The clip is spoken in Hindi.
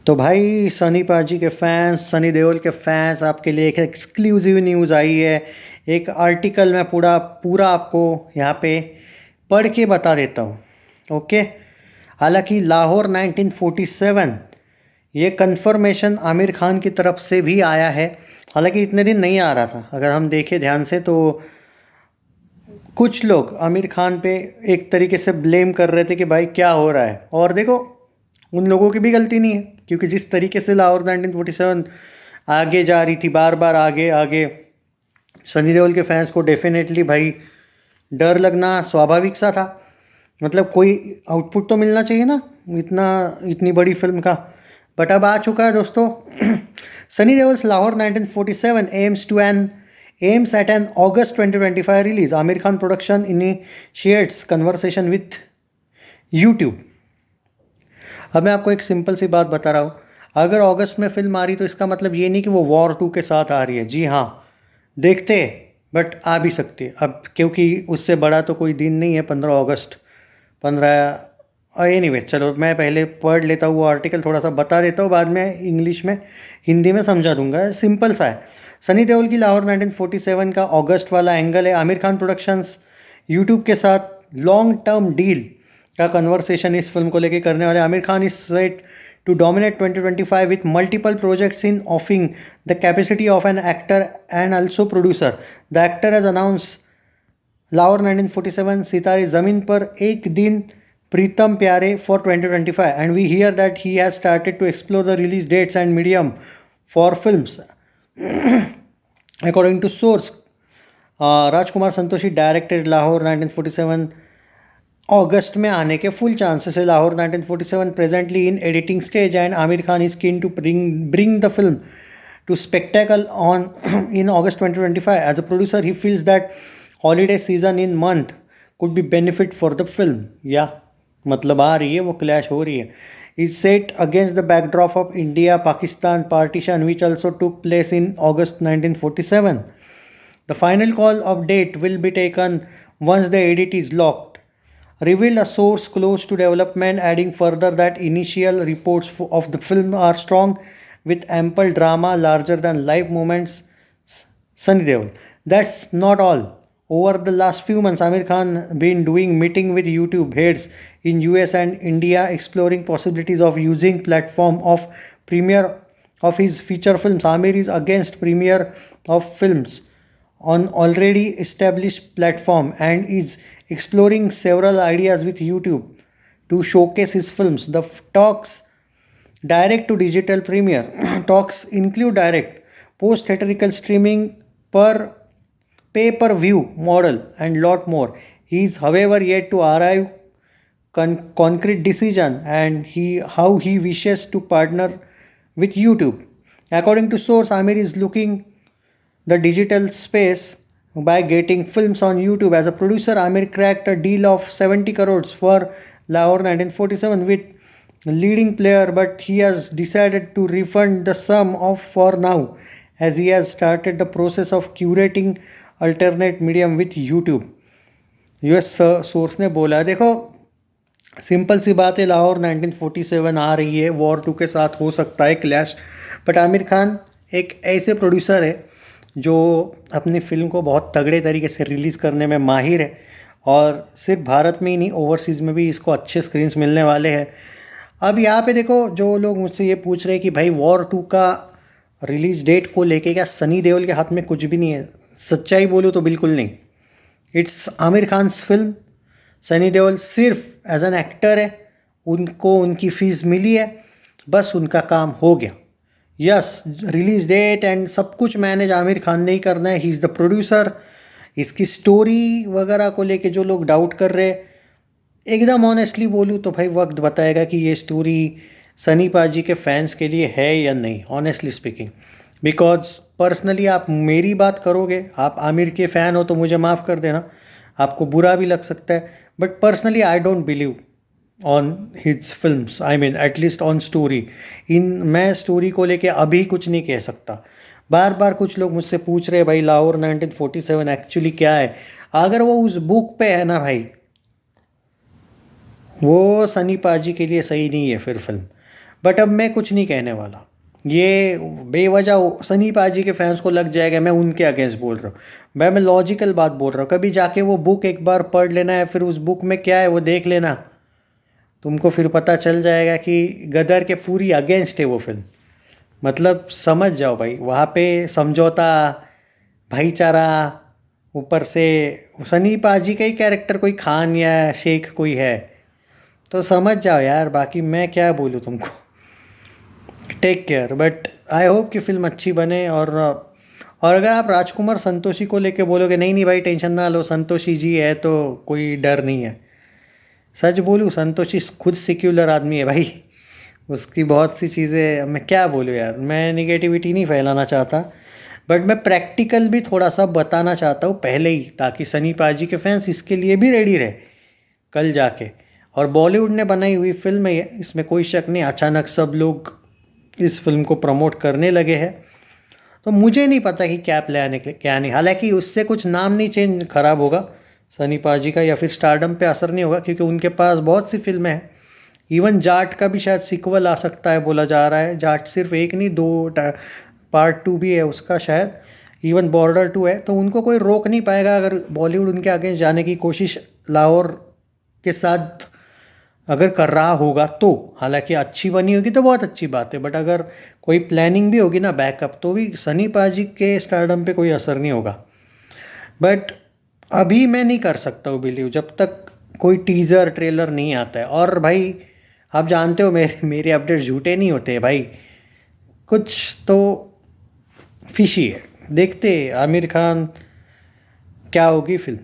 तो भाई सनी पाजी के फैंस, सनी देओल के फैंस, आपके लिए एक एक्सक्लूसिव न्यूज़ आई है। एक आर्टिकल मैं पूरा पूरा आपको यहाँ पे पढ़ के बता देता हूँ। ओके। हालांकि लाहौर 1947 ये कंफर्मेशन आमिर खान की तरफ से भी आया है। हालांकि इतने दिन नहीं आ रहा था, अगर हम देखें ध्यान से तो कुछ लोग आमिर खान पे एक तरीके से ब्लेम कर रहे थे कि भाई क्या हो रहा है। और देखो, उन लोगों की भी गलती नहीं है, क्योंकि जिस तरीके से लाहौर 1947 आगे जा रही थी, बार बार आगे आगे, सनी देओल के फैंस को डेफिनेटली भाई डर लगना स्वाभाविक सा था। मतलब कोई आउटपुट तो मिलना चाहिए ना इतनी बड़ी फिल्म का। बट अब आ चुका है दोस्तों। Sunny Deols Lahore 1947 aims at an August 2025 release. Amir Khan production initiates conversation with YouTube. अब मैं आपको एक सिंपल सी बात बता रहा हूँ। अगर अगस्त में फिल्म आ रही तो इसका मतलब ये नहीं कि वो वॉर 2 के साथ आ रही है। जी हाँ, देखते हैं, बट आ भी सकती है अब, क्योंकि उससे बड़ा तो कोई दिन नहीं है 15 अगस्त। 15 एनीवे, चलो मैं पहले पढ़ लेता हूँ वो आर्टिकल, थोड़ा सा बता देता हूँ, बाद में इंग्लिश में हिंदी में समझा दूंगा। सिंपल सा है। सनी देओल की लाहौर 1947 का अगस्त वाला एंगल है। आमिर खान प्रोडक्शंस यूट्यूब के साथ लॉन्ग टर्म डील का कन्वर्सेशन इस फिल्म को लेके करने वाले। Aamir Khan is set to dominate 2025 with multiple projects in offering the capacity of an actor and also producer. The actor has announced Lahore 1947, सितारे ज़मीन पर एक दिन, प्रीतम प्यारे for 2025, and we hear that he has started to explore the release dates and medium for films. According to source, Rajkumar Santoshi directed Lahore 1947 अगस्त में आने के फुल चांसेस है। Lahore 1947 presently in editing stage and Aamir Khan is keen to bring the film to spectacle on in August 2025. As a producer, he feels that holiday season in month could be benefit for the film. या मतलब आ रही है, वो क्लैश हो रही है। Is set against the backdrop of India-Pakistan partition, which also took place in August 1947. The final call of date will be taken once the edit is locked, revealed a source close to development, adding further that initial reports of the film are strong with ample drama, larger than life moments. Sunny Deol. That's not all. Over the last few months, Amir Khan been doing meeting with YouTube heads in US and India, exploring possibilities of using platform of premiere of his feature films. Amir is against premiere of films on already established platform and is exploring several ideas with YouTube to showcase his films. The talks direct to digital premiere talks include direct post theatrical streaming per pay-per-view model and lot more. He is however yet to arrive concrete decision and how he wishes to partner with YouTube. According to source, Amir is looking the digital space by getting films on YouTube. As a producer, Amir cracked a deal of 70 crores for Lahore 1947 with leading player, but he has decided to refund the sum of for now, as he has started the process of curating alternate medium with YouTube. US source ने बोला, देखो सिंपल सी बात है, लाहौर 1947 आ रही है, वॉर 2 के साथ हो सकता है क्लैश, बट आमिर खान एक ऐसे प्रोड्यूसर है जो अपनी फिल्म को बहुत तगड़े तरीके से रिलीज़ करने में माहिर है, और सिर्फ भारत में ही नहीं, ओवरसीज़ में भी इसको अच्छे स्क्रीन्स मिलने वाले हैं। अब यहाँ पे देखो, जो लोग मुझसे ये पूछ रहे हैं कि भाई वॉर 2 का रिलीज़ डेट को लेके क्या सनी देओल के हाथ में कुछ भी नहीं है, सच्चाई बोलूँ तो बिल्कुल नहीं। It's Aamir Khan film. सनी देओल सिर्फ एज एन एक्टर है, उनको उनकी फ़ीस मिली है, बस उनका काम हो गया। यस, रिलीज डेट एंड सब कुछ मैनेज आमिर खान ने ही करना है। He is the producer. इसकी स्टोरी वगैरह को लेके जो लोग डाउट कर रहे, एकदम ऑनेस्टली बोलूँ तो भाई वक्त बताएगा कि ये स्टोरी सनी पाजी के फैंस के लिए है या नहीं, ऑनेस्टली स्पीकिंग। बिकॉज पर्सनली आप मेरी बात करोगे, आप आमिर के फ़ैन हो तो मुझे माफ़ कर देना, आपको बुरा भी लग सकता है, but personally I don't believe on his films, I mean at least on story. मैं स्टोरी को लेके अभी कुछ नहीं कह सकता। बार बार कुछ लोग मुझसे पूछ रहे भाई लाहौर 1947 एक्चुअली क्या है। अगर वो उस बुक पे है ना भाई, वो सनी पाजी के लिए सही नहीं है फिर फिल्म। बट अब मैं कुछ नहीं कहने वाला। ये बेवजह सनी पाजी के फैंस को लग जाएगा मैं उनके अगेंस्ट बोल रहा हूँ। मैं लॉजिकल बात बोल रहा हूँ। कभी जाके वो बुक एक बार पढ़ लेना है, फिर उस बुक में क्या है वो देख लेना, तुमको फिर पता चल जाएगा कि गदर के पूरी अगेंस्ट है वो फिल्म। मतलब समझ जाओ भाई, वहाँ पे समझौता, भाईचारा, ऊपर से सनी पाजी का ही कैरेक्टर कोई खान या शेख कोई है, तो समझ जाओ यार। बाकी मैं क्या बोलूँ तुमको। Take care, but I hope कि फिल्म अच्छी बने। और अगर आप राजकुमार संतोषी को लेके बोलोगे नहीं नहीं भाई टेंशन ना लो, संतोषी जी है तो कोई डर नहीं है, सच बोलूँ संतोषी खुद सेक्युलर आदमी है भाई। उसकी बहुत सी चीज़ें, मैं क्या बोलूँ यार, मैं निगेटिविटी नहीं फैलाना चाहता, बट मैं प्रैक्टिकल भी थोड़ा सा बताना चाहता हूँ पहले ही, ताकि सनी पाजी के फैंस इसके लिए भी रेडी रहे कल जाके। और बॉलीवुड ने बनाई हुई फिल्म है ये, इसमें कोई शक नहीं। अचानक सब लोग इस फिल्म को प्रमोट करने लगे हैं, तो मुझे नहीं पता कि क्या प्लान है क्या नहीं। हालांकि उससे कुछ नाम नहीं चेंज खराब होगा सनी पाजी का, या फिर स्टारडम पे असर नहीं होगा, क्योंकि उनके पास बहुत सी फिल्में हैं। इवन जाट का भी शायद सीक्वल आ सकता है बोला जा रहा है। जाट सिर्फ एक नहीं, दो पार्ट 2 भी है उसका शायद। इवन बॉर्डर 2 है, तो उनको कोई रोक नहीं पाएगा अगर बॉलीवुड उनके आगे जाने की कोशिश लाहौर के साथ अगर कर रहा होगा तो। हालांकि अच्छी बनी होगी तो बहुत अच्छी बात है, बट अगर कोई प्लानिंग भी होगी ना बैकअप, तो भी सनी पाजी के स्टारडम पे कोई असर नहीं होगा। बट अभी मैं नहीं कर सकता हूँ बिलीव जब तक कोई टीज़र ट्रेलर नहीं आता है। और भाई आप जानते हो मेरे अपडेट झूठे नहीं होते भाई, कुछ तो फिशी है। देखते आमिर खान क्या होगी फिल्म।